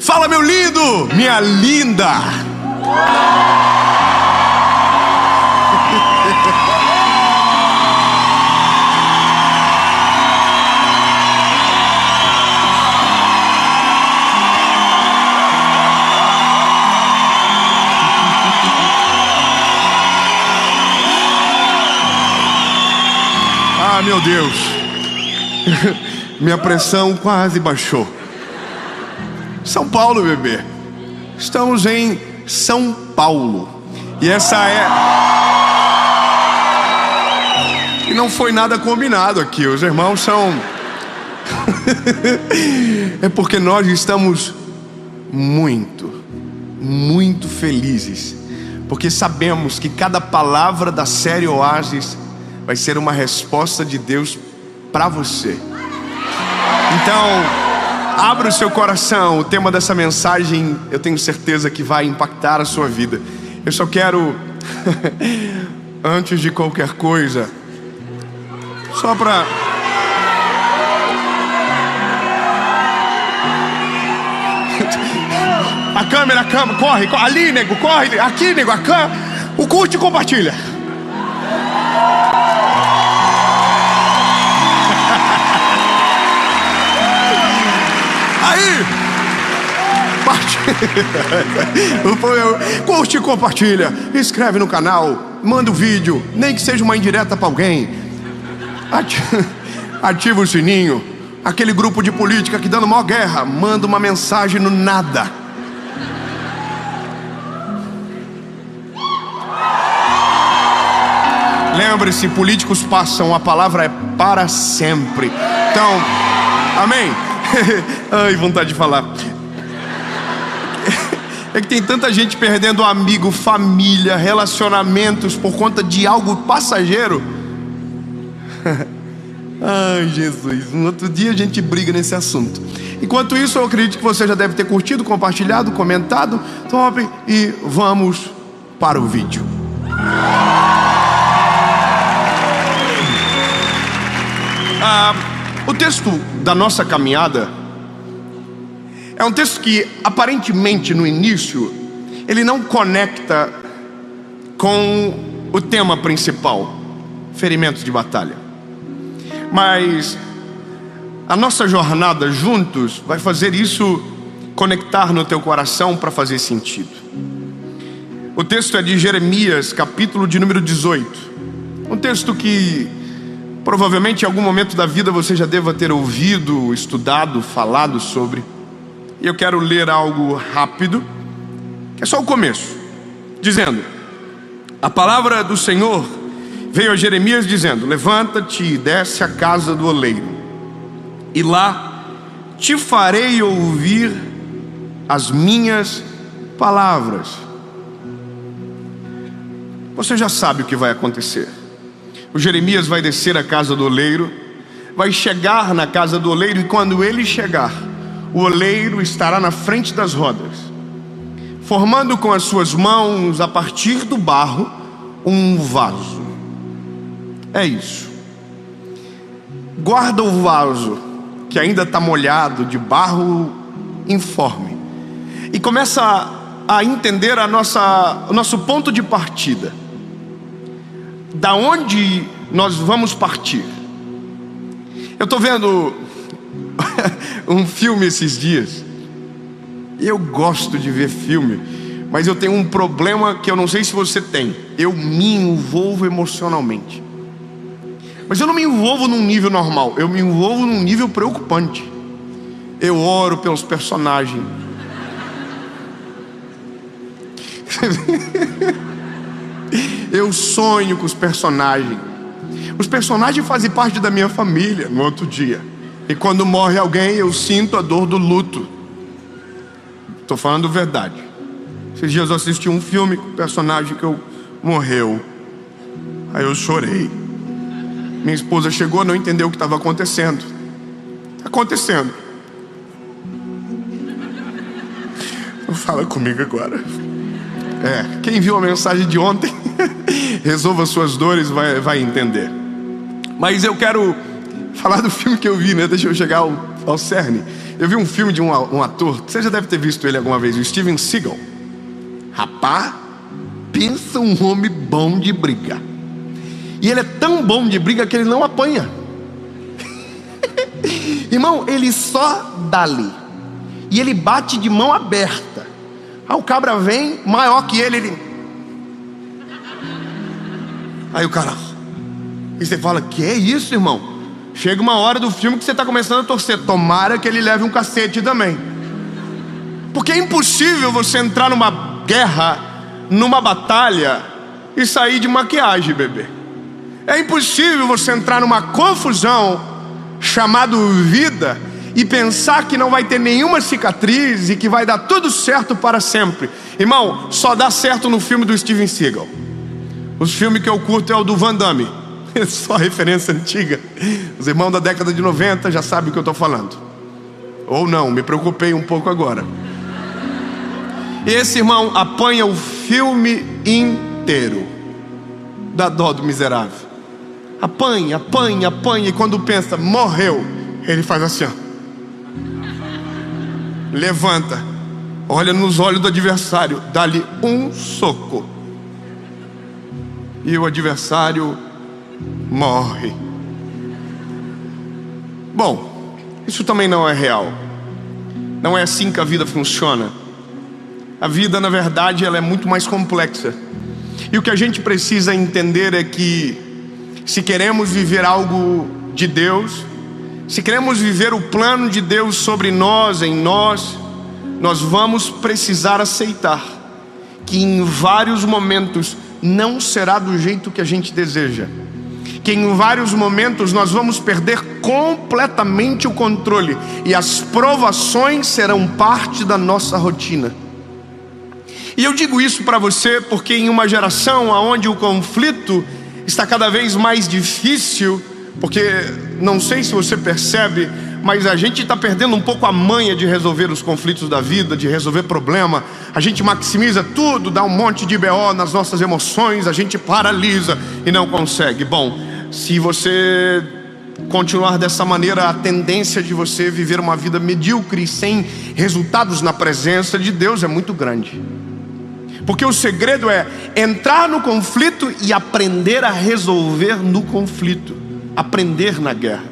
Fala, meu lindo, minha linda. Ah, meu Deus. Minha pressão quase baixou. São Paulo, bebê. Estamos em São Paulo. E essa é... E não foi nada combinado aqui. Os irmãos são... É porque nós estamos muito felizes. Porque sabemos que cada palavra da série Oásis vai ser uma resposta de Deus para você. Então, abra o seu coração. O tema dessa mensagem, eu tenho certeza que vai impactar a sua vida. Eu só quero, antes de qualquer coisa, só para... A câmera, corre, ali, nego, corre, aqui, nego, a câmera, o curte e compartilha. Aí, curte e compartilha, inscreve no canal, manda o vídeo, nem que seja uma indireta para alguém, ativa o sininho. Aquele grupo de política que dando maior guerra, manda uma mensagem no nada. Lembre-se, políticos passam, a palavra é para sempre. Então, amém? Ai, vontade de falar. É que tem tanta gente perdendo amigo, família, relacionamentos por conta de algo passageiro. Ai, Jesus, um outro dia a gente briga nesse assunto. Enquanto isso, eu acredito que você já deve ter curtido, compartilhado, comentado. Top, e vamos para o vídeo. O texto da nossa caminhada é um texto que aparentemente no início ele não conecta com o tema principal, ferimentos de batalha. Mas a nossa jornada juntos vai fazer isso conectar no teu coração para fazer sentido. O texto é de Jeremias, capítulo de número 18. Um texto que provavelmente em algum momento da vida você já deva ter ouvido, estudado, falado sobre. E eu quero ler algo rápido, que é só o começo, dizendo: a palavra do Senhor veio a Jeremias dizendo: levanta-te e desce à casa do oleiro, e lá te farei ouvir as minhas palavras. Você já sabe o que vai acontecer. O Jeremias vai descer à casa do oleiro, vai chegar na casa do oleiro, e quando ele chegar, o oleiro estará na frente das rodas, formando com as suas mãos, a partir do barro, um vaso. É isso. Guarda o vaso, que ainda está molhado, de barro informe, e começa a entender o nosso ponto de partida. Da onde nós vamos partir? Eu estou vendo um filme esses dias. Eu gosto de ver filme, mas eu tenho um problema que eu não sei se você tem. Eu me envolvo emocionalmente. Mas eu não me envolvo num nível normal, eu me envolvo num nível preocupante. Eu oro pelos personagens. Eu sonho com os personagens. Os personagens fazem parte da minha família no outro dia. E quando morre alguém, eu sinto a dor do luto. Estou falando verdade. Esses dias eu assisti um filme com o personagem que morreu. Aí eu chorei. Minha esposa chegou, não entendeu o que estava acontecendo. Está acontecendo. Fala comigo agora. Quem viu a mensagem de ontem, resolva suas dores, vai entender. Mas eu quero falar do filme que eu vi, né? Deixa eu chegar ao cerne. Eu vi um filme de um ator, você já deve ter visto ele alguma vez, o Steven Seagal. Rapaz, pensa um homem bom de briga. E ele é tão bom de briga que ele não apanha. Irmão, ele só dá ali. E ele bate de mão aberta. Aí o cabra vem, maior que ele. Aí o cara... E você fala, que é isso, irmão? Chega uma hora do filme que você está começando a torcer. Tomara que ele leve um cacete também. Porque é impossível você entrar numa guerra, numa batalha, e sair de maquiagem, bebê. É impossível você entrar numa confusão chamado vida e pensar que não vai ter nenhuma cicatriz e que vai dar tudo certo para sempre. Irmão, só dá certo no filme do Steven Seagal. Os filmes que eu curto é o do Van Damme. Só referência antiga. Os irmãos da década de 90 já sabem o que eu estou falando. Ou não, me preocupei um pouco agora. Esse irmão apanha o filme inteiro. Dá dó do miserável. Apanha, apanha, apanha. E quando pensa, morreu, ele faz assim, ó. Levanta, olha nos olhos do adversário, dá-lhe um soco. E o adversário morre. Bom, isso também não é real. Não é assim que a vida funciona. A vida, na verdade, ela é muito mais complexa. E o que a gente precisa entender é que, se queremos viver algo de Deus, se queremos viver o plano de Deus sobre nós, em nós, nós vamos precisar aceitar que em vários momentos não será do jeito que a gente deseja. Que em vários momentos nós vamos perder completamente o controle e as provações serão parte da nossa rotina. E eu digo isso para você porque em uma geração onde o conflito está cada vez mais difícil, porque não sei se você percebe, mas a gente está perdendo um pouco a manha de resolver os conflitos da vida, de resolver problema. A gente maximiza tudo, dá um monte de BO nas nossas emoções, a gente paralisa e não consegue. Bom, se você continuar dessa maneira, a tendência de você viver uma vida medíocre sem resultados na presença de Deus é muito grande. Porque o segredo é entrar no conflito e aprender a resolver no conflito, aprender na guerra.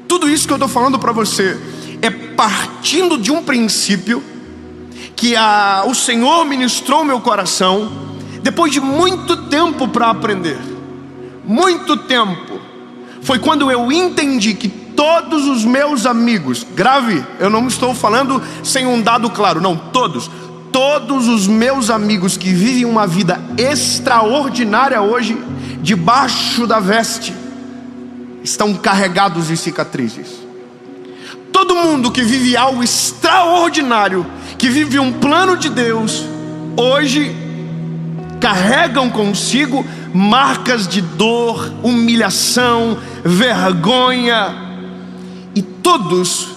Tudo isso que eu estou falando para você é partindo de um princípio que o Senhor ministrou meu coração depois de muito tempo para aprender. Muito tempo. Foi quando eu entendi que todos os meus amigos, grave, eu não estou falando sem um dado claro, não, todos os meus amigos que vivem uma vida extraordinária hoje, debaixo da veste, estão carregados de cicatrizes. Todo mundo que vive algo extraordinário, que vive um plano de Deus, hoje carregam consigo marcas de dor, humilhação, vergonha. E todos,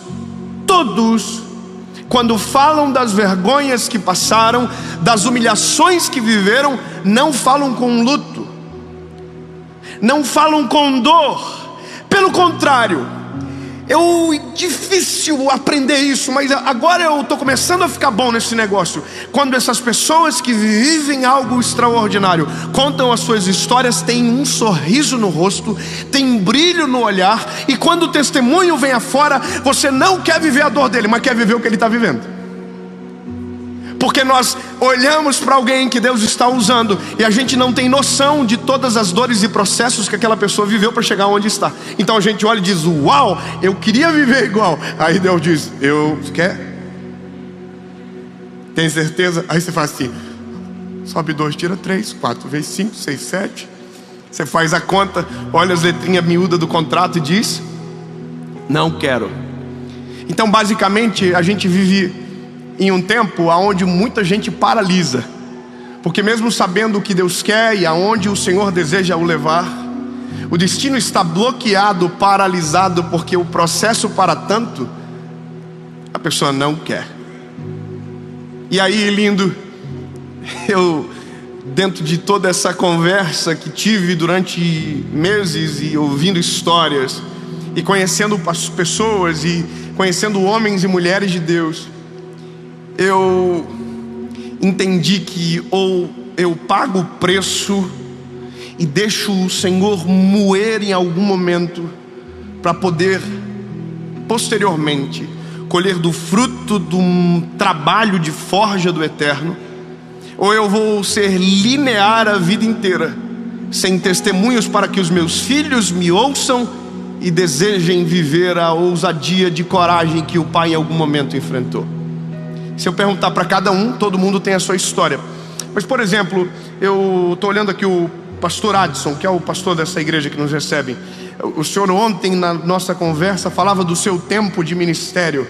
quando falam das vergonhas que passaram, das humilhações que viveram, não falam com luto, não falam com dor. Pelo contrário, é difícil aprender isso, mas agora eu estou começando a ficar bom nesse negócio. Quando essas pessoas que vivem algo extraordinário contam as suas histórias, tem um sorriso no rosto, tem um brilho no olhar, e quando o testemunho vem afora, você não quer viver a dor dele, mas quer viver o que ele está vivendo. Porque nós olhamos para alguém que Deus está usando e a gente não tem noção de todas as dores e processos que aquela pessoa viveu para chegar onde está. Então a gente olha e diz, uau, eu queria viver igual. Aí Deus diz, quer? Tem certeza? Aí você faz assim, sobe 2, tira 3, 4 vezes 5, 6, 7. Você faz a conta, olha as letrinhas miúdas do contrato e diz, não quero. Então basicamente a gente vive em um tempo onde muita gente paralisa, porque mesmo sabendo o que Deus quer e aonde o Senhor deseja o levar, o destino está bloqueado, paralisado, porque o processo para tanto, a pessoa não quer. E aí, lindo, eu, dentro de toda essa conversa que tive durante meses e ouvindo histórias, e conhecendo as pessoas e conhecendo homens e mulheres de Deus, eu entendi que ou eu pago o preço e deixo o Senhor moer em algum momento para poder posteriormente colher do fruto de um trabalho de forja do eterno, ou eu vou ser linear a vida inteira, sem testemunhos para que os meus filhos me ouçam e desejem viver a ousadia de coragem que o pai em algum momento enfrentou. Se eu perguntar para cada um, todo mundo tem a sua história. Mas, por exemplo, eu estou olhando aqui o pastor Adson, que é o pastor dessa igreja que nos recebe. O senhor ontem na nossa conversa falava do seu tempo de ministério.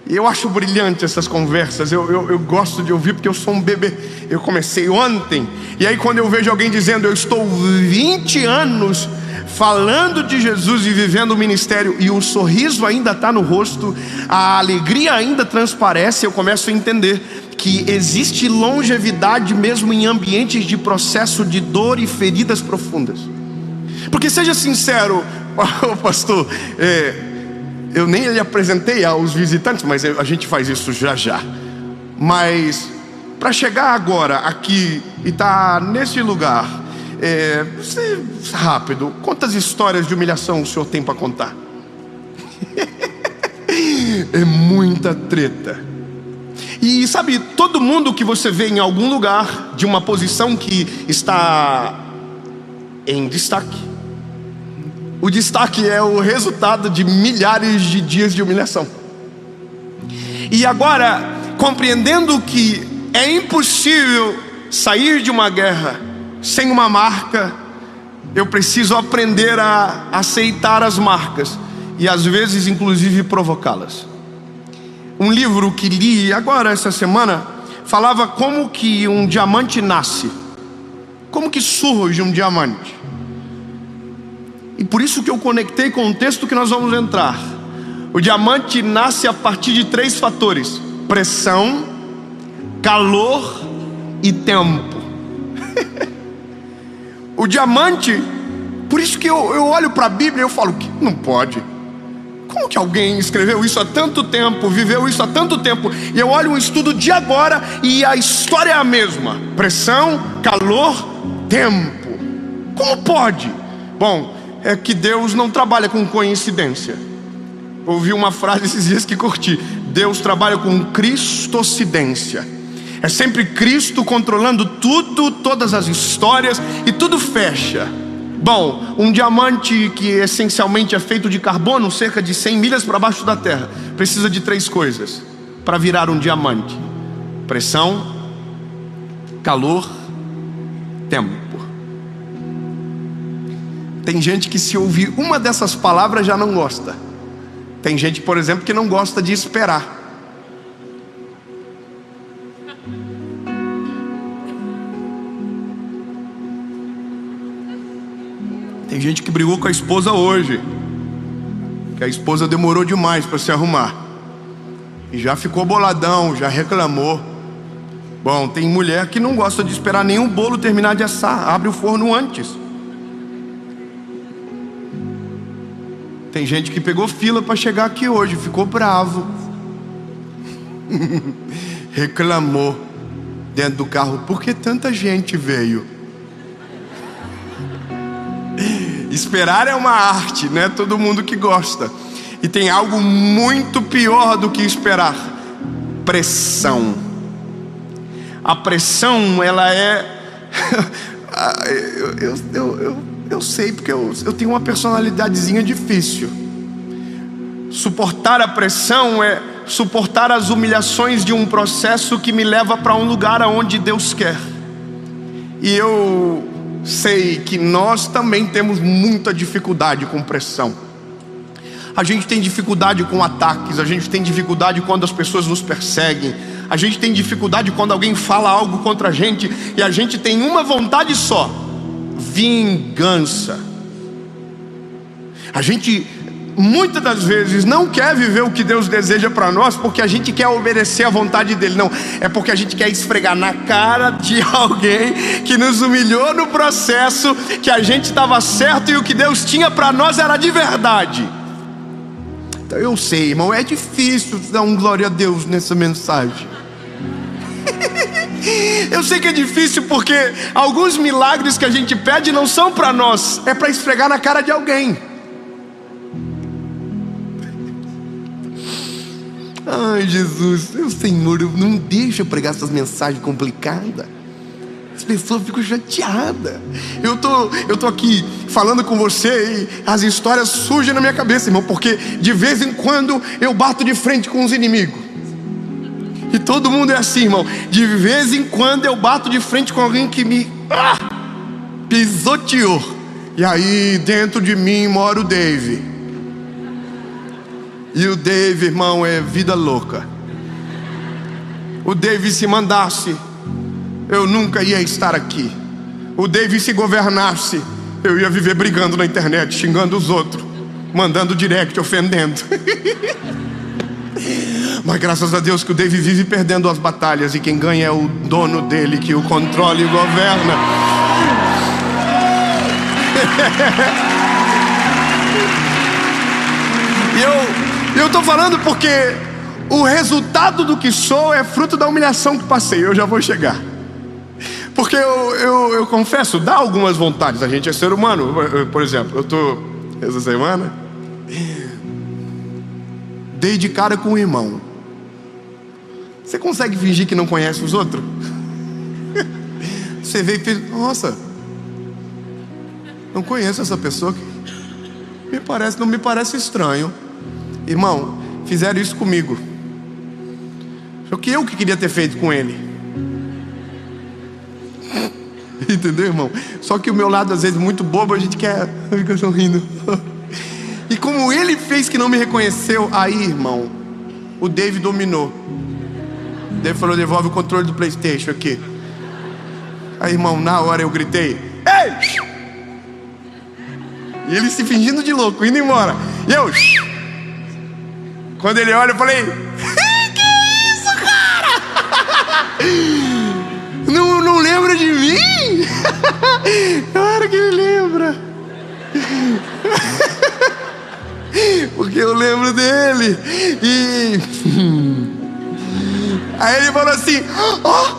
E eu acho brilhante essas conversas, eu gosto de ouvir porque eu sou um bebê. Eu comecei ontem, e aí quando eu vejo alguém dizendo: eu estou 20 anos falando de Jesus e vivendo o ministério, e o sorriso ainda está no rosto, a alegria ainda transparece, eu começo a entender que existe longevidade mesmo em ambientes de processo de dor e feridas profundas. Porque seja sincero, pastor, eu nem lhe apresentei aos visitantes, mas a gente faz isso já já. Mas para chegar agora aqui e estar nesse lugar, rápido, quantas histórias de humilhação o senhor tem para contar? É muita treta. E sabe, todo mundo que você vê em algum lugar de uma posição que está em destaque, o destaque é o resultado de milhares de dias de humilhação. E agora, compreendendo que é impossível sair de uma guerra sem uma marca, eu preciso aprender a aceitar as marcas e às vezes inclusive provocá-las. Um livro que li agora essa semana falava como que um diamante nasce, como que surge um diamante. E por isso que eu conectei com o texto que nós vamos entrar. O diamante nasce a partir de 3 fatores: pressão, calor e tempo. O diamante, por isso que eu olho para a Bíblia e eu falo que não pode. Como que alguém escreveu isso há tanto tempo, viveu isso há tanto tempo? E eu olho um estudo de agora e a história é a mesma: pressão, calor, tempo. Como pode? Bom, é que Deus não trabalha com coincidência. Ouvi uma frase esses dias que curti: Deus trabalha com cristocidência. É sempre Cristo controlando tudo, todas as histórias, e tudo fecha. Bom, um diamante que essencialmente é feito de carbono, cerca de 100 milhas para baixo da terra, precisa de 3 coisas para virar um diamante: pressão, calor, tempo. Tem gente que, se ouvir uma dessas palavras, já não gosta. Tem gente, por exemplo, que não gosta de esperar. Tem gente que brigou com a esposa hoje, que a esposa demorou demais para se arrumar, e já ficou boladão, já reclamou. Bom, tem mulher que não gosta de esperar nenhum bolo terminar de assar, abre o forno antes. Tem gente que pegou fila para chegar aqui hoje, ficou bravo, reclamou dentro do carro: por que tanta gente veio? Esperar é uma arte, não é todo mundo que gosta. E tem algo muito pior do que esperar: pressão. A pressão, ela é eu sei, porque eu tenho uma personalidadezinha difícil. Suportar a pressão é suportar as humilhações de um processo que me leva para um lugar aonde Deus quer. E eu sei que nós também temos muita dificuldade com pressão. A gente tem dificuldade com ataques, a gente tem dificuldade quando as pessoas nos perseguem, a gente tem dificuldade quando alguém fala algo contra a gente, e a gente tem uma vontade só: vingança. A gente muitas das vezes não quer viver o que Deus deseja para nós porque a gente quer obedecer à vontade dele. Não, é porque a gente quer esfregar na cara de alguém que nos humilhou no processo, que a gente estava certo e o que Deus tinha para nós era de verdade. Então eu sei, irmão, é difícil dar um glória a Deus nessa mensagem. Eu sei que é difícil porque alguns milagres que a gente pede não são para nós, é para esfregar na cara de alguém. Ai, Jesus, meu Senhor, não deixa eu pregar essas mensagens complicadas. As pessoas ficam chateadas. Eu tô aqui falando com você e as histórias surgem na minha cabeça, irmão, porque de vez em quando eu bato de frente com os inimigos. E todo mundo é assim, irmão. De vez em quando eu bato de frente com alguém que me pisoteou. E aí dentro de mim mora o Dave. E o Dave, irmão, é vida louca. O Dave, se mandasse, eu nunca ia estar aqui. O Dave, se governasse, eu ia viver brigando na internet, xingando os outros, mandando direct, ofendendo. Mas graças a Deus que o Dave vive perdendo as batalhas, e quem ganha é o dono dele, que o controla e governa. E eu tô falando porque o resultado do que sou é fruto da humilhação que passei. Eu já vou chegar. Porque eu confesso, dá algumas vontades. A gente é ser humano. Por exemplo, eu tô essa semana dei de cara com um irmão. Você consegue fingir que não conhece os outros? Você veio e fez: nossa, não conheço essa pessoa. Não me parece estranho. Irmão, fizeram isso comigo. Só que eu que queria ter feito com ele. Entendeu, irmão? Só que o meu lado, às vezes, muito bobo, a gente quer ficar sorrindo. E como ele fez que não me reconheceu, aí, irmão, o Dave dominou. O Dave falou: devolve o controle do PlayStation aqui. Aí, irmão, na hora eu gritei: ei! E ele se fingindo de louco, indo embora. E eu... Quando ele olha, eu falei: que isso, cara? Não lembra de mim? Claro que ele lembra. Porque eu lembro dele. E aí ele falou assim: ó,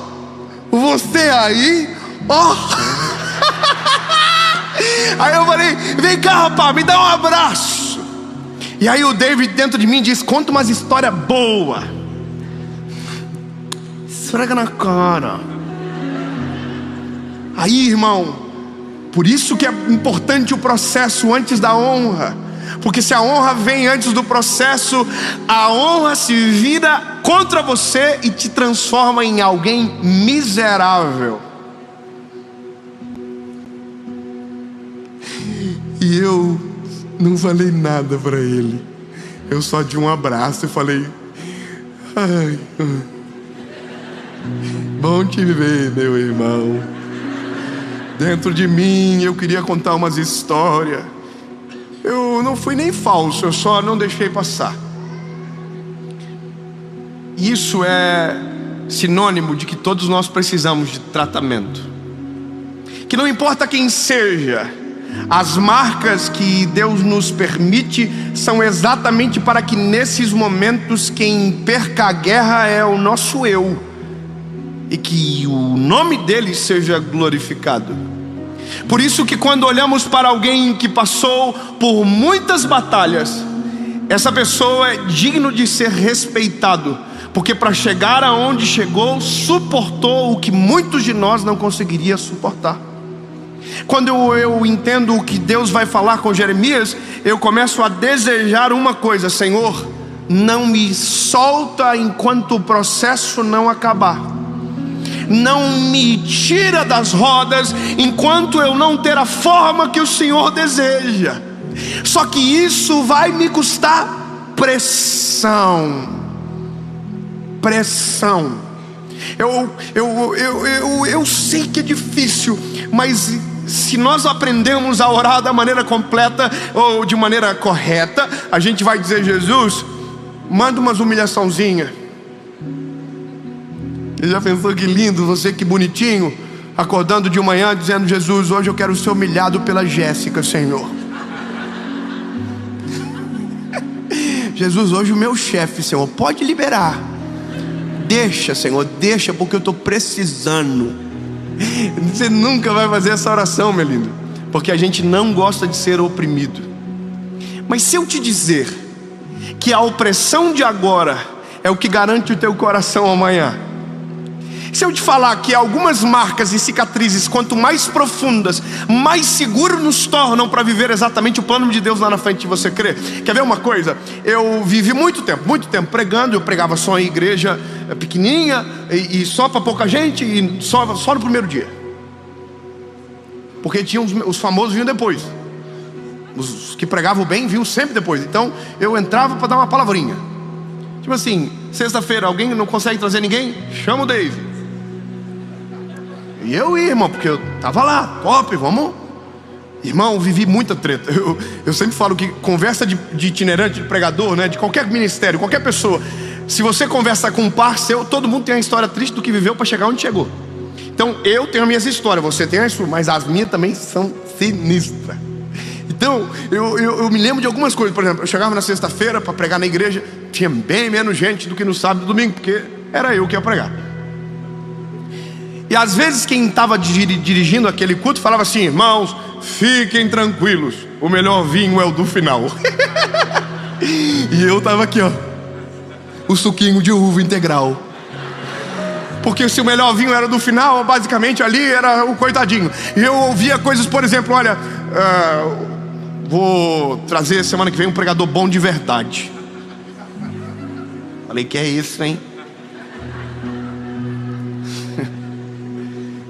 você aí? Ó. Aí eu falei: vem cá, rapaz, me dá um abraço. E aí o David dentro de mim diz: conta umas histórias boas. Esfrega na cara. Aí, irmão, por isso que é importante o processo antes da honra. Porque se a honra vem antes do processo, a honra se vira contra você e te transforma em alguém miserável. E eu não falei nada para ele. Eu só dei um abraço e falei: ai, bom te ver, meu irmão. Dentro de mim eu queria contar umas histórias. Eu não fui nem falso, eu só não deixei passar. Isso é sinônimo de que todos nós precisamos de tratamento. Que não importa quem seja, as marcas que Deus nos permite são exatamente para que nesses momentos quem perca a guerra é o nosso eu, e que o nome dele seja glorificado. Por isso que quando olhamos para alguém que passou por muitas batalhas, essa pessoa é digno de ser respeitado, porque para chegar aonde chegou, suportou o que muitos de nós não conseguiriam suportar. Quando eu entendo o que Deus vai falar com Jeremias, eu começo a desejar uma coisa: Senhor, não me solta enquanto o processo não acabar. Não me tira das rodas enquanto eu não ter a forma que o Senhor deseja. Só que isso vai me custar pressão. Pressão. Eu sei que é difícil, mas se nós aprendemos a orar da maneira completa ou de maneira correta, a gente vai dizer: Jesus, manda umas humilhaçãozinhas. Você já pensou que lindo, você que bonitinho, acordando de manhã dizendo: Jesus, hoje eu quero ser humilhado pela Jéssica, Senhor. Jesus, hoje o meu chefe, Senhor, pode liberar. Deixa, Senhor, deixa, porque eu estou precisando. Você nunca vai fazer essa oração, meu lindo, porque a gente não gosta de ser oprimido. Mas se eu te dizer que a opressão de agora é o que garante o teu coração amanhã, se eu te falar que algumas marcas e cicatrizes, quanto mais profundas, mais seguros nos tornam para viver exatamente o plano de Deus lá na frente de você crer. Quer ver uma coisa? Eu vivi muito tempo pregando. Eu pregava só em igreja pequenininha e só para pouca gente, e só no primeiro dia, porque tinha os famosos vinham depois. Os que pregavam bem vinham sempre depois. Então eu entrava para dar uma palavrinha, tipo assim: sexta-feira alguém não consegue trazer ninguém? Chama o Dave. E eu ia, irmão, porque eu tava lá, top, vamos. Irmão, vivi muita treta. Eu sempre falo que conversa de itinerante, de pregador, né, de qualquer ministério, qualquer pessoa, se você conversa com um par seu, todo mundo tem a história triste do que viveu para chegar onde chegou. Então eu tenho as minhas histórias, você tem as suas, mas as minhas também são sinistras. Então eu me lembro de algumas coisas. Por exemplo, eu chegava na sexta-feira para pregar na igreja, tinha bem menos gente do que no sábado e domingo, porque era eu que ia pregar. E às vezes quem estava dirigindo aquele culto falava assim: irmãos, fiquem tranquilos, o melhor vinho é o do final. E eu estava aqui, ó, o suquinho de uva integral, porque se o melhor vinho era do final, basicamente ali era o coitadinho. E eu ouvia coisas, por exemplo: olha, vou trazer semana que vem um pregador bom de verdade. Falei: que é isso, hein?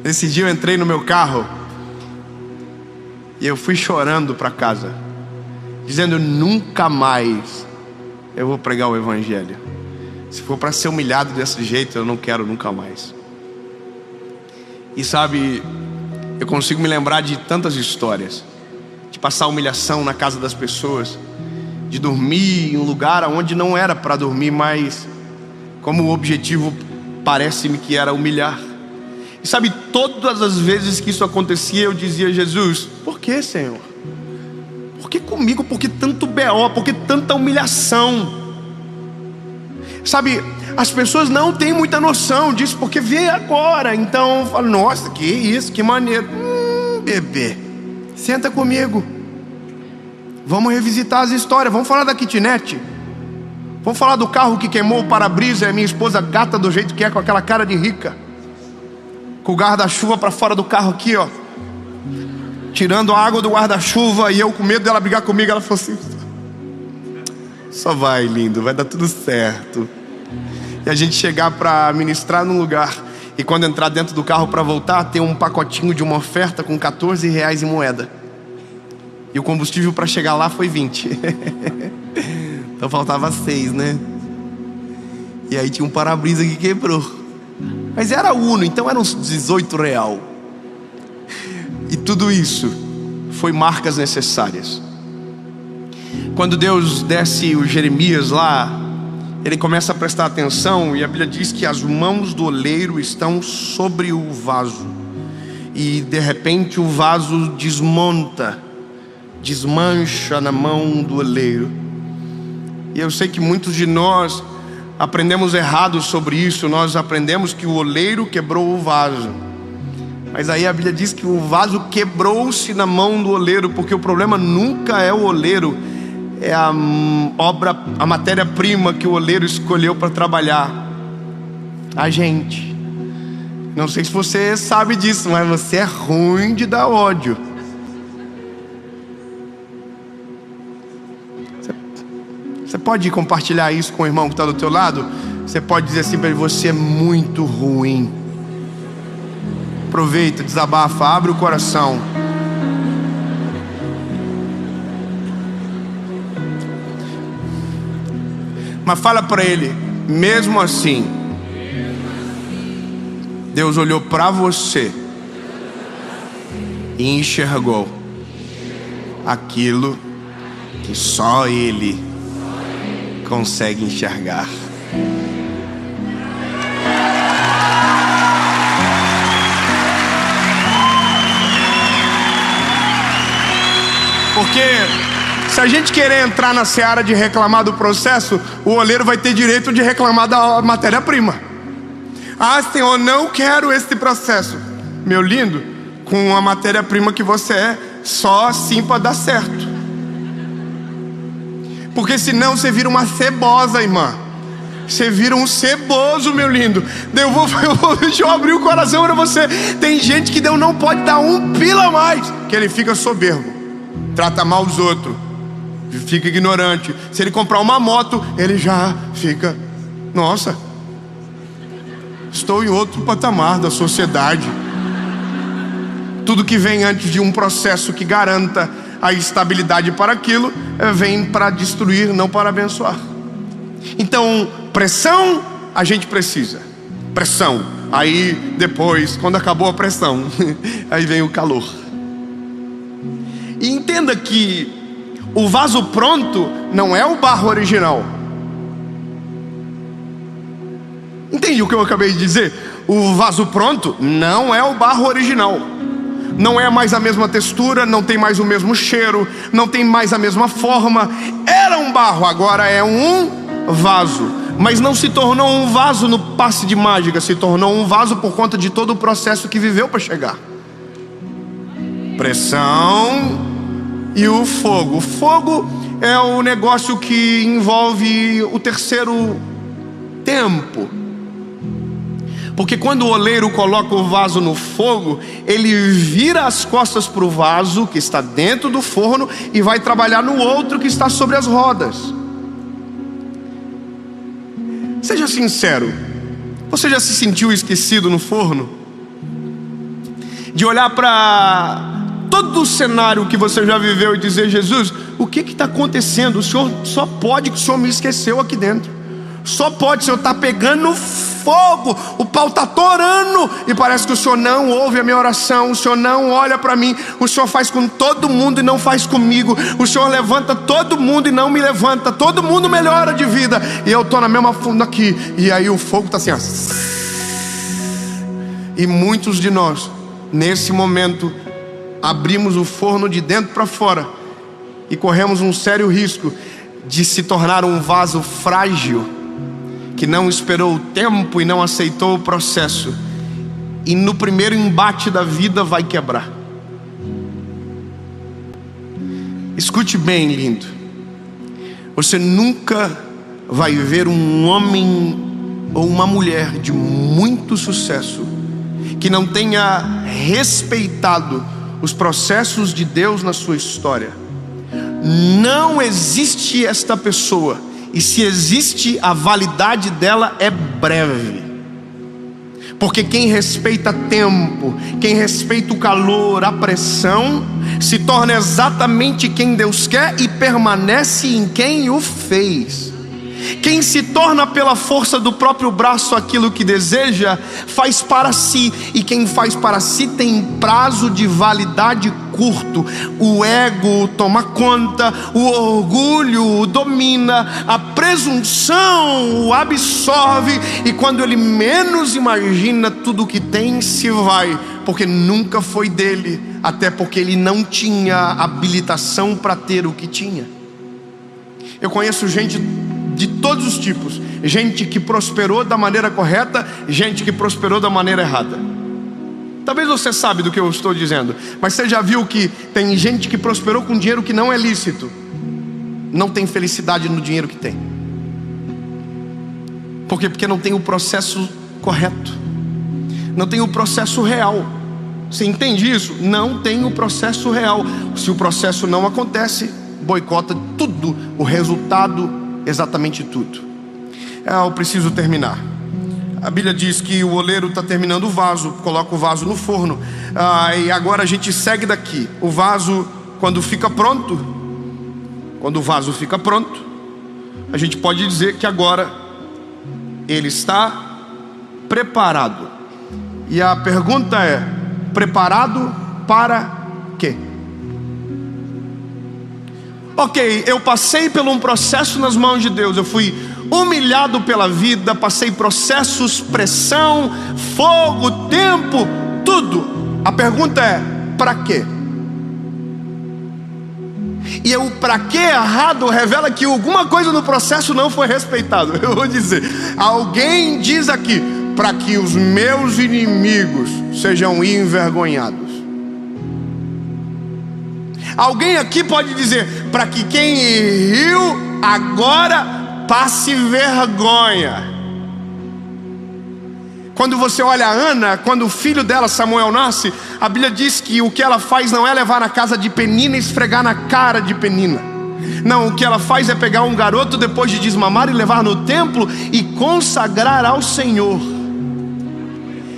Nesse dia eu entrei no meu carro e eu fui chorando para casa, dizendo: nunca mais eu vou pregar o evangelho. Se for para ser humilhado desse jeito, eu não quero nunca mais. E sabe, eu consigo me lembrar de tantas histórias, de passar humilhação na casa das pessoas, de dormir em um lugar onde não era para dormir, mas como o objetivo parece-me que era humilhar. E sabe, todas as vezes que isso acontecia, eu dizia: Jesus, por que, Senhor? Por que comigo? Por que tanto BO? Por que tanta humilhação? Sabe, as pessoas não têm muita noção disso, porque vê agora. Então fala: nossa, que isso, que maneiro. Bebê, senta comigo, vamos revisitar as histórias. Vamos falar da kitnet. Vamos falar do carro que queimou o para-brisa e a minha esposa gata do jeito que é, com aquela cara de rica, com o guarda-chuva para fora do carro aqui, ó, tirando a água do guarda-chuva, e eu com medo dela brigar comigo. Ela falou assim: só vai, lindo, vai dar tudo certo. E a gente chegar para ministrar num lugar, e quando entrar dentro do carro para voltar, tem um pacotinho de uma oferta com R$14 em moeda, e o combustível para chegar lá foi 20. Então faltava 6, né? E aí tinha um para-brisa que quebrou, mas era Uno, então eram uns R$18. E tudo isso foi marcas necessárias. Quando Deus desce o Jeremias lá, ele começa a prestar atenção, e a Bíblia diz que as mãos do oleiro estão sobre o vaso, e de repente o vaso desmonta, desmancha na mão do oleiro. E eu sei que muitos de nós aprendemos errado sobre isso. Nós aprendemos que o oleiro quebrou o vaso, mas aí a Bíblia diz que o vaso quebrou-se na mão do oleiro, porque o problema nunca é o oleiro, é a matéria-prima que o oleiro escolheu para trabalhar. A gente, não sei se você sabe disso, mas você é ruim de dar ódio. Você pode compartilhar isso com o irmão que está do teu lado? Você pode dizer assim para ele: você é muito ruim. Aproveita, desabafa, abre o coração. Mas fala para ele: mesmo assim, Deus olhou para você e enxergou aquilo que só Ele consegue enxergar. Porque se a gente querer entrar na seara de reclamar do processo, o oleiro vai ter direito de reclamar da matéria-prima. Ah, Senhor, não quero esse processo. Meu lindo, com a matéria-prima que você é, só assim para dar certo. Porque senão você vira uma cebosa, irmã. Você vira um ceboso, meu lindo. Deixa eu abrir o coração para você. Tem gente que Deus não pode dar um pila a mais, que ele fica soberbo, trata mal os outros, fica ignorante. Se ele comprar uma moto, ele já fica: nossa, estou em outro patamar da sociedade. Tudo que vem antes de um processo que garanta a estabilidade para aquilo, vem para destruir, não para abençoar. Então, pressão a gente precisa. Pressão. Aí depois, quando acabou a pressão, aí vem o calor. E entenda que o vaso pronto não é o barro original. Entende o que eu acabei de dizer? O vaso pronto não é o barro original. Não é mais a mesma textura, não tem mais o mesmo cheiro, não tem mais a mesma forma. Era um barro, agora é um vaso. Mas não se tornou um vaso no passe de mágica, se tornou um vaso por conta de todo o processo que viveu para chegar. Pressão e o fogo. O fogo é o negócio que envolve o terceiro tempo. Porque quando o oleiro coloca o vaso no fogo, ele vira as costas para o vaso que está dentro do forno e vai trabalhar no outro que está sobre as rodas. Seja sincero, você já se sentiu esquecido no forno? De olhar para todo o cenário que você já viveu e dizer: Jesus, o que está acontecendo? O Senhor só pode que o Senhor me esqueceu aqui dentro. Só pode, o Senhor está pegando fogo, o pau está torando, e parece que o Senhor não ouve a minha oração, o Senhor não olha para mim, o Senhor faz com todo mundo e não faz comigo, o Senhor levanta todo mundo e não me levanta, todo mundo melhora de vida, e eu estou na mesma funda aqui, e aí o fogo está assim, ó. E muitos de nós, nesse momento, abrimos o forno de dentro para fora, e corremos um sério risco de se tornar um vaso frágil, que não esperou o tempo e não aceitou o processo, e no primeiro embate da vida vai quebrar. Escute bem, lindo. Você nunca vai ver um homem ou uma mulher de muito sucesso que não tenha respeitado os processos de Deus na sua história. Não existe esta pessoa, e se existe, a validade dela é breve. Porque quem respeita tempo, quem respeita o calor, a pressão, se torna exatamente quem Deus quer e permanece em quem o fez. Quem se torna pela força do próprio braço aquilo que deseja, faz para si, e quem faz para si tem prazo de validade curto. O ego toma conta, o orgulho o domina, a presunção o absorve, e quando ele menos imagina, tudo que tem se vai, porque nunca foi dele, até porque ele não tinha habilitação para ter o que tinha. Eu conheço gente de todos os tipos, gente que prosperou da maneira correta, gente que prosperou da maneira errada. Talvez você sabe do que eu estou dizendo, mas você já viu que tem gente que prosperou com dinheiro que não é lícito, não tem felicidade no dinheiro que tem. Por quê? Porque não tem o processo correto, não tem o processo real. Você entende isso? Não tem o processo real. Se o processo não acontece, boicota tudo, o resultado, exatamente tudo. Eu preciso terminar. A Bíblia diz que o oleiro está terminando o vaso, coloca o vaso no forno, e agora a gente segue daqui. O vaso, quando fica pronto, quando o vaso fica pronto, a gente pode dizer que agora ele está preparado. E a pergunta é: preparado para Ok, eu passei por um processo nas mãos de Deus, eu fui humilhado pela vida, passei processos, pressão, fogo, tempo, tudo. A pergunta é, para quê? E o para quê errado revela que alguma coisa no processo não foi respeitado. Eu vou dizer, alguém diz aqui, para que os meus inimigos sejam envergonhados. Alguém aqui pode dizer, para que quem riu agora passe vergonha. Quando você olha a Ana, quando o filho dela, Samuel, nasce, a Bíblia diz que o que ela faz não é levar na casa de Penina e esfregar na cara de Penina. Não, o que ela faz é pegar um garoto depois de desmamar e levar no templo e consagrar ao Senhor.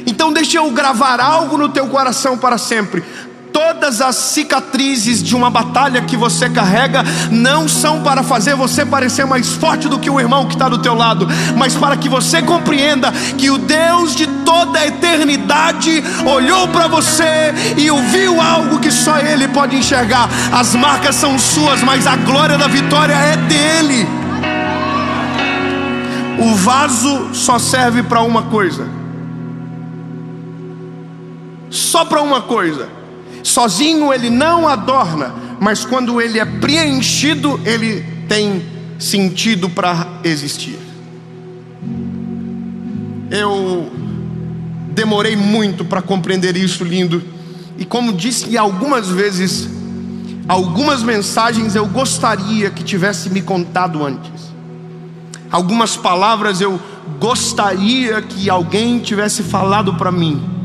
Então deixa eu gravar algo no teu coração para sempre. Todas as cicatrizes de uma batalha que você carrega não são para fazer você parecer mais forte do que o irmão que está do teu lado, mas para que você compreenda que o Deus de toda a eternidade olhou para você e ouviu algo que só Ele pode enxergar. As marcas são suas, mas a glória da vitória é dele. O vaso só serve para uma coisa, só para uma coisa. Sozinho ele não adorna, mas quando ele é preenchido, ele tem sentido para existir. Eu demorei muito para compreender isso, lindo. E como disse algumas vezes, algumas mensagens eu gostaria que tivesse me contado antes. Algumas palavras eu gostaria que alguém tivesse falado para mim.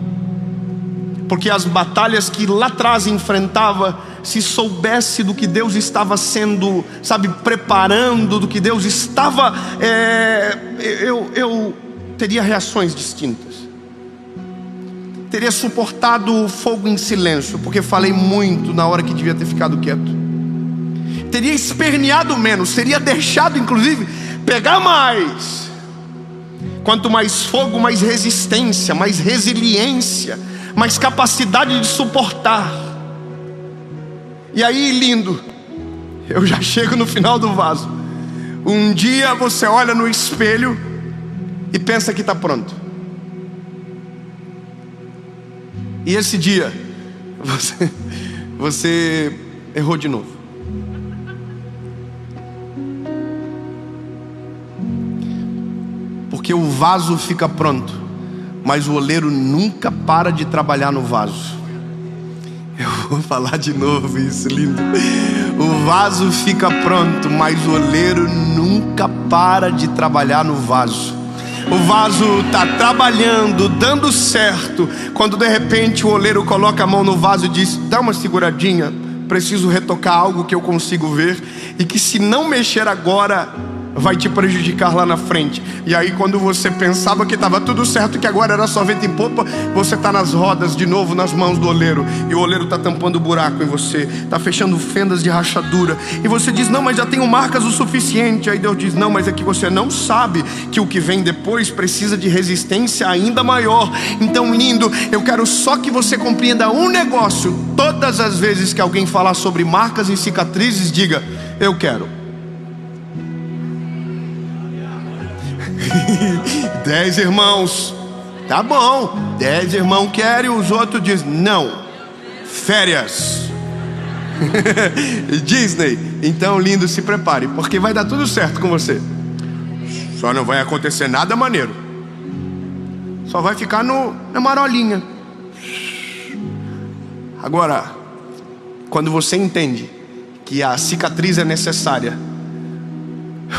Porque as batalhas que lá atrás enfrentava, se soubesse do que Deus estava sendo, preparando, do que Deus estava, eu teria reações distintas. Teria suportado o fogo em silêncio, porque falei muito na hora que devia ter ficado quieto. Teria esperneado menos, teria deixado inclusive pegar mais. Quanto mais fogo, mais resistência, mais resiliência, mais capacidade de suportar. E aí, lindo, eu já chego no final do vaso. Um dia você olha no espelho e pensa que está pronto. E esse dia você errou de novo. Porque o vaso fica pronto, mas o oleiro nunca para de trabalhar no vaso. Eu vou falar de novo isso, lindo. O vaso fica pronto, mas o oleiro nunca para de trabalhar no vaso. O vaso está trabalhando, dando certo, quando de repente o oleiro coloca a mão no vaso e diz: dá uma seguradinha, preciso retocar algo que eu consigo ver, e que se não mexer agora vai te prejudicar lá na frente. E aí quando você pensava que estava tudo certo, que agora era só vento em popa, você está nas rodas de novo, nas mãos do oleiro. E o oleiro está tampando buraco em você, está fechando fendas de rachadura. E você diz: não, mas já tenho marcas o suficiente. Aí Deus diz: não, mas é que você não sabe que o que vem depois precisa de resistência ainda maior. Então, lindo, eu quero só que você compreenda um negócio. Todas as vezes que alguém falar sobre marcas e cicatrizes, diga: eu quero. 10 irmãos, tá bom, 10 irmãos querem, os outros dizem: não, férias. Disney. Então, lindo, se prepare, porque vai dar tudo certo com você. Só não vai acontecer nada maneiro, só vai ficar na marolinha. Agora, quando você entende que a cicatriz é necessária,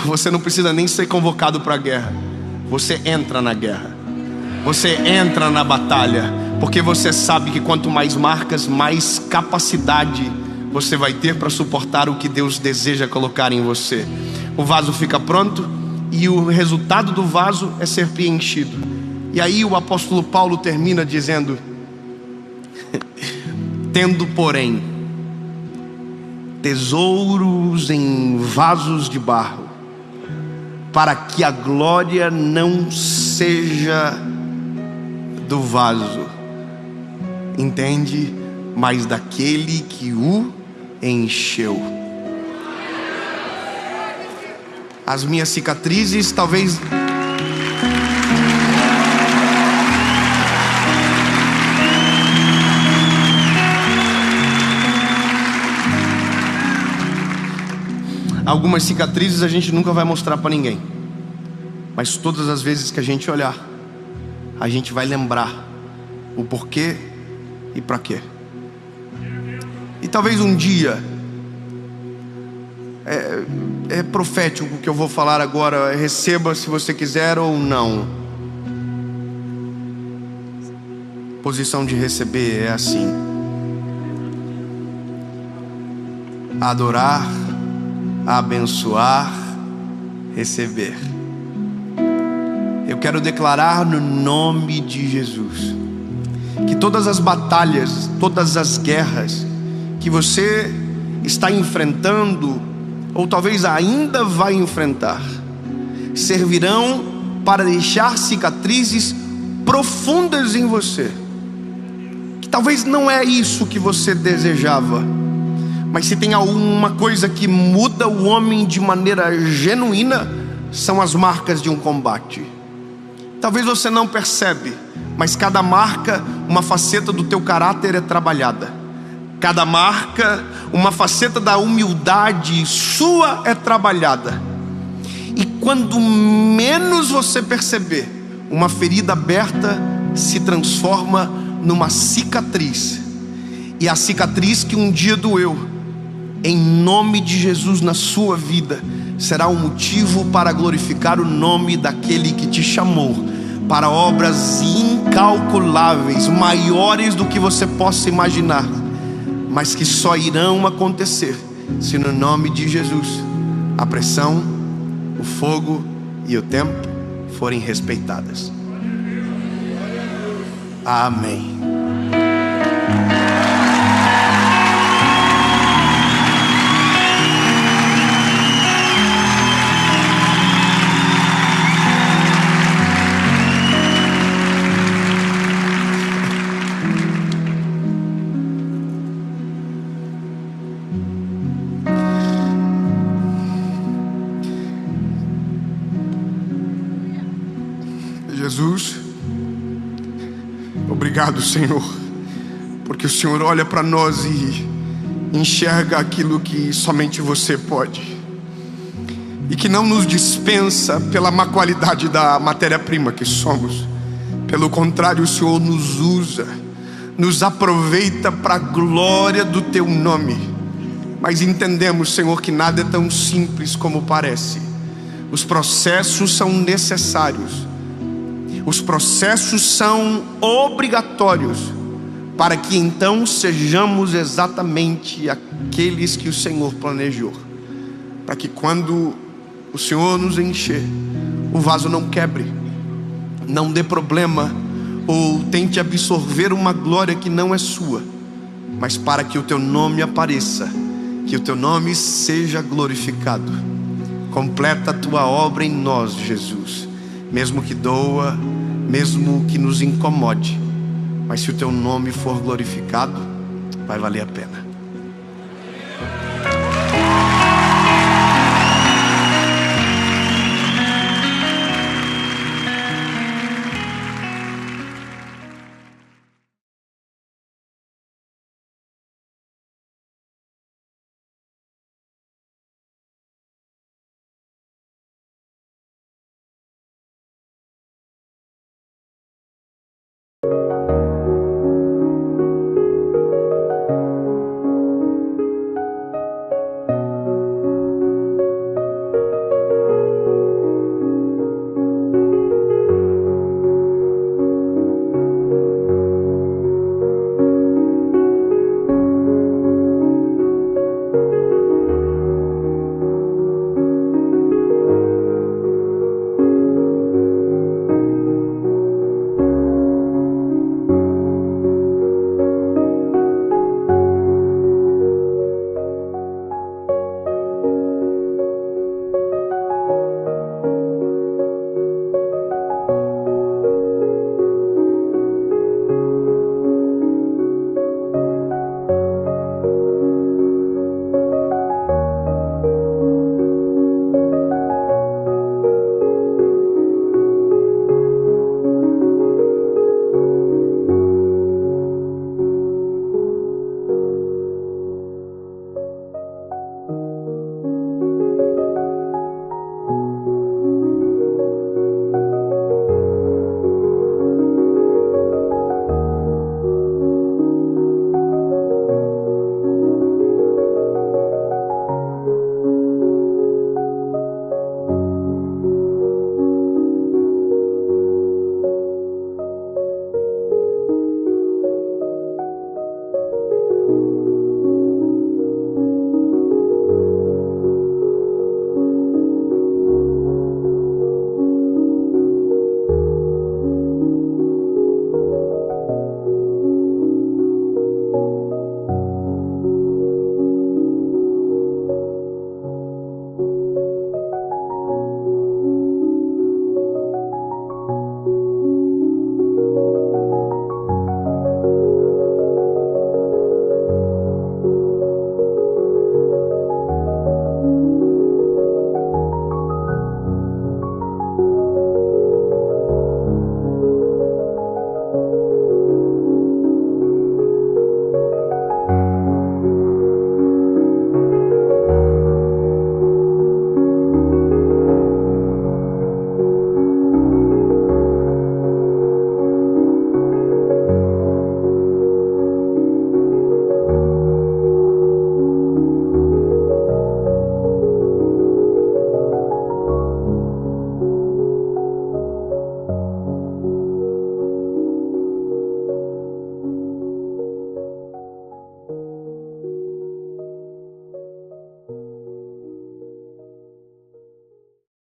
você não precisa nem ser convocado para a guerra. Você entra na guerra, você entra na batalha, porque você sabe que quanto mais marcas, mais capacidade você vai ter para suportar o que Deus deseja colocar em você. O vaso fica pronto e o resultado do vaso é ser preenchido. E aí o apóstolo Paulo termina dizendo: tendo porém tesouros em vasos de barro, para que a glória não seja do vaso, entende? Mas daquele que o encheu. As minhas cicatrizes talvez algumas cicatrizes a gente nunca vai mostrar para ninguém, mas todas as vezes que a gente olhar, a gente vai lembrar o porquê e para quê. E talvez um dia, é profético o que eu vou falar agora, receba se você quiser ou não. Posição de receber é assim: adorar, abençoar, receber. Eu quero declarar no nome de Jesus que todas as batalhas, todas as guerras que você está enfrentando, ou talvez ainda vai enfrentar, servirão para deixar cicatrizes profundas em você, que talvez não é isso que você desejava, mas se tem alguma coisa que muda o homem de maneira genuína, são as marcas de um combate. Talvez você não percebe, mas cada marca, uma faceta do teu caráter é trabalhada. Cada marca, uma faceta da humildade sua é trabalhada. E quando menos você perceber, uma ferida aberta se transforma numa cicatriz. E a cicatriz que um dia doeu, em nome de Jesus na sua vida, será um motivo para glorificar o nome daquele que te chamou para obras incalculáveis, maiores do que você possa imaginar, mas que só irão acontecer se no nome de Jesus a pressão, o fogo e o tempo forem respeitadas. Amém. Jesus, obrigado, Senhor, porque o Senhor olha para nós e enxerga aquilo que somente você pode, e que não nos dispensa pela má qualidade da matéria-prima que somos. Pelo contrário, o Senhor nos usa, nos aproveita para a glória do teu nome. Mas entendemos, Senhor, que nada é tão simples como parece. Os processos são necessários. Os processos são obrigatórios para que então sejamos exatamente aqueles que o Senhor planejou. Para que quando o Senhor nos encher, o vaso não quebre, não dê problema, ou tente absorver uma glória que não é sua, mas para que o teu nome apareça, que o teu nome seja glorificado. Completa a tua obra em nós, Jesus, mesmo que doa, mesmo que nos incomode, mas se o teu nome for glorificado, vai valer a pena.